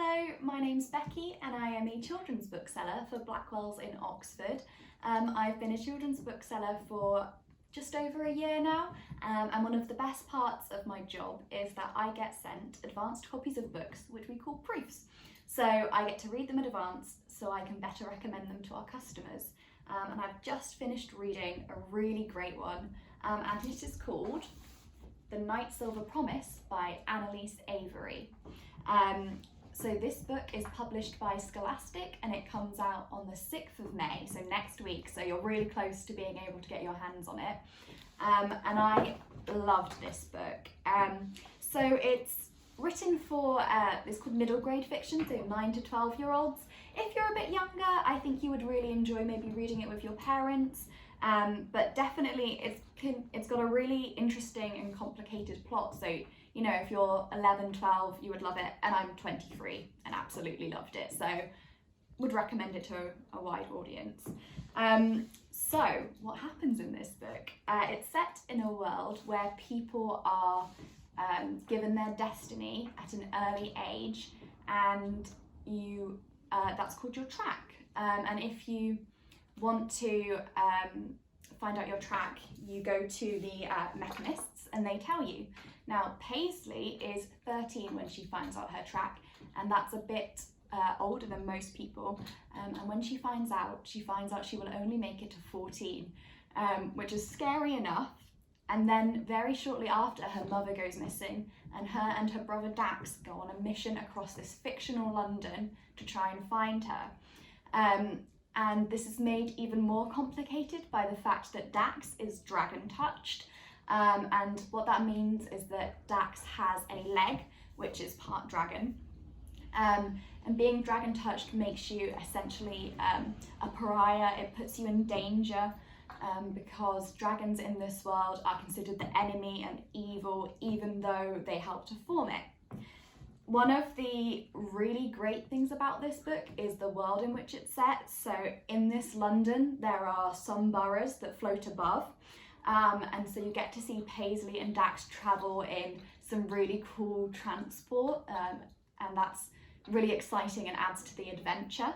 Hello, my name's Becky and I am a children's bookseller for Blackwell's in Oxford. I've been a children's bookseller for just over a year now, and one of the best parts of my job is that I get sent advanced copies of books, which we call proofs. So I get to read them in advance so I can better recommend them to our customers. And I've just finished reading a really great one, and it is called The Nightsilver Promise by Annaliese Avery. So this book is published by Scholastic and it comes out on the 6th of May, so next week, so you're really close to being able to get your hands on it. And I loved this book. So it's written for, it's called middle grade fiction, so 9 to 12-year-olds. If you're a bit younger, I think you would really enjoy maybe reading it with your parents, but definitely it's got a really interesting and complicated plot. So you know, if you're 11, 12, you would love it, and I'm 23 and absolutely loved it, so would recommend it to a wide audience. So what happens in this book? It's set in a world where people are given their destiny at an early age, and that's called your track. And if you want to find out your track, you go to the mechanists and they tell you. Now, Paisley is 13 when she finds out her track, and that's a bit older than most people. And when she finds out she will only make it to 14, which is scary enough. And then very shortly after, her mother goes missing, and her brother Dax go on a mission across this fictional London to try and find her. And this is made even more complicated by the fact that Dax is dragon touched. And what that means is that Dax has a leg which is part dragon, and being dragon touched makes you essentially a pariah. It puts you in danger because dragons in this world are considered the enemy and evil, even though they help to form it. One of the really great things about this book is the world in which it's set. So in this London, there are some boroughs that float above. And so you get to see Paisley and Dax travel in some really cool transport, and that's really exciting and adds to the adventure.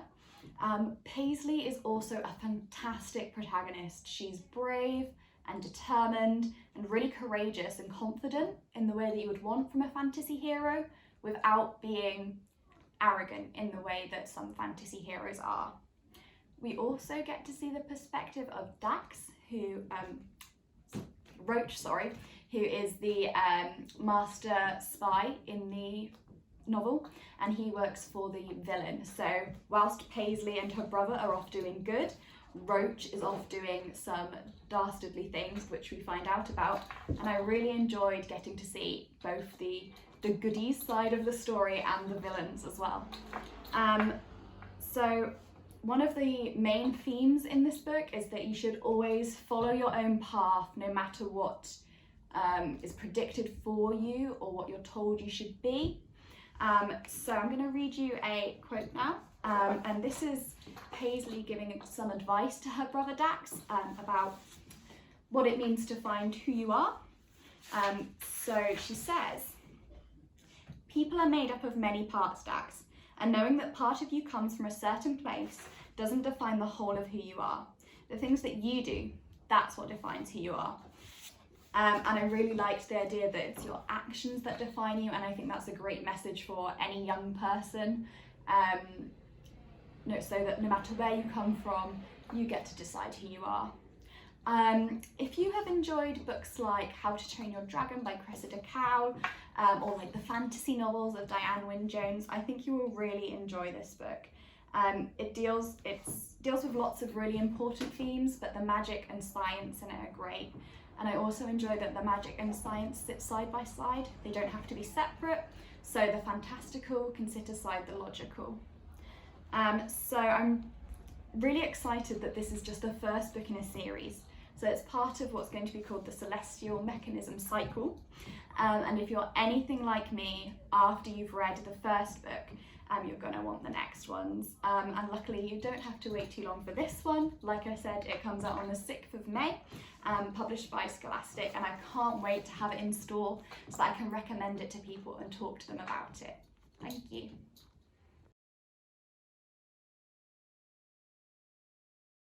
Paisley is also a fantastic protagonist. She's brave and determined and really courageous and confident in the way that you would want from a fantasy hero, without being arrogant in the way that some fantasy heroes are. We also get to see the perspective of Dax, Roach, who is the master spy in the novel, and he works for the villain. So whilst Paisley and her brother are off doing good, Roach is off doing some dastardly things, which we find out about, and I really enjoyed getting to see both the goodies side of the story and the villains as well. So one of the main themes in this book is that you should always follow your own path, no matter what is predicted for you or what you're told you should be. So I'm going to read you a quote now, and this is Paisley giving some advice to her brother Dax about what it means to find who you are. So she says, "People are made up of many parts, Dax, and knowing that part of you comes from a certain place doesn't define the whole of who you are. The things that you do, that's what defines who you are." And I really liked the idea that it's your actions that define you, and I think that's a great message for any young person. So that no matter where you come from, you get to decide who you are. If you have enjoyed books like How to Train Your Dragon by Cressida Cowell, or like the fantasy novels of Diane Wynne-Jones, I think you will really enjoy this book. It deals with lots of really important themes, but the magic and science in it are great. And I also enjoy that the magic and science sit side by side. They don't have to be separate, so the fantastical can sit aside the logical. So I'm really excited that this is just the first book in a series. So it's part of what's going to be called the Celestial Mechanism cycle. And if you're anything like me, after you've read the first book, you're going to want the next ones. And luckily you don't have to wait too long for this one. Like I said, it comes out on the 6th of May, published by Scholastic, and I can't wait to have it in store so that I can recommend it to people and talk to them about it. Thank you.